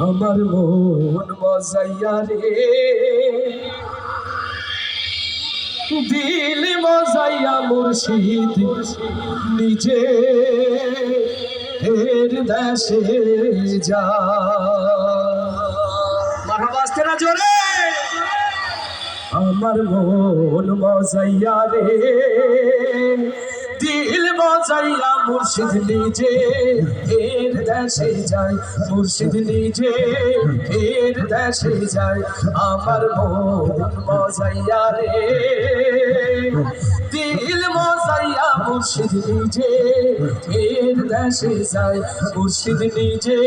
আমার মন মজাইয়া রে দিল মজাইয়া মুর্শিদ নিজে এর দেশে যা মারহাবা আসতে না জোরে আমার মন মজাইয়া রে দিল মজাইয়া মুর্শিদ নিজে এর দেশে যায় মুর্শিদ নিজে এর দেশে যায় আমার মন মজাইয়া রে দিল মজাইয়া মুর্শিদ নিজে এর দেশে যায় মুর্শিদ নিজে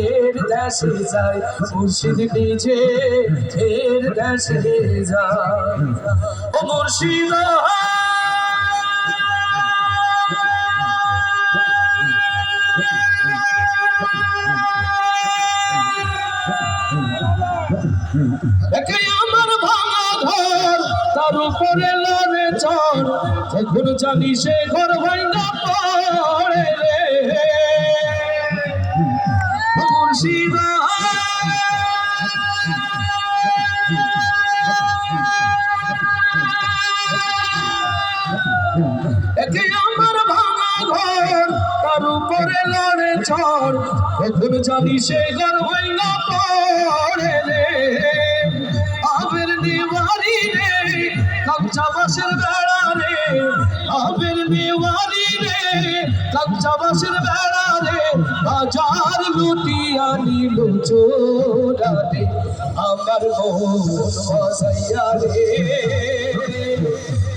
এর দেশে যায় মুর্শিদ নিজে এর দেশে যায় ও মুর্শিদ একে আমার ভাঙা ঘর তার উপরে লড়ে চড় যখন জানি সে ঘর ভাঙা পড়ে রে মুর্শিদা একে আমার ভাঙা ঘর তার উপরে লড়ে চড় যখন জানি সে ঘর ভাঙা পড়ে রে আবের নেওয়ারি রে কাঁচা বাঁশের বেড়া রে আবের নেওয়ারি রে কাঁচা বাঁশের বেড়া রে বাজার লুটিয়া নিল চোরা রে আমার মন মজাইয়া রে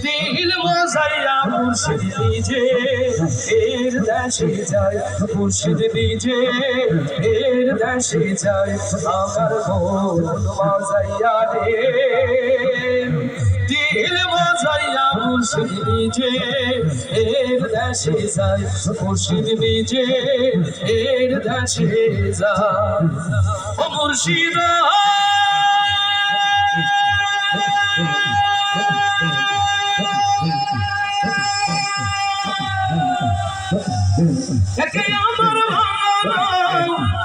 দিল মজাইয়া মুর্শিদ নিজে এর দেশে যায় মুর্শিদ নিজে এর দেশে যায় আমার মন মজাইয়া রে দিল মজাইয়া মুর্শিদ নিজে এর দেশে যায় মুর্শিদ নিজে এর দেশে যায় ও মুর্শিদা একে আমার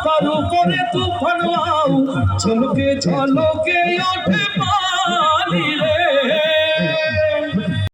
তার উপরে তুফান ঝলকে ঝলকে ওঠে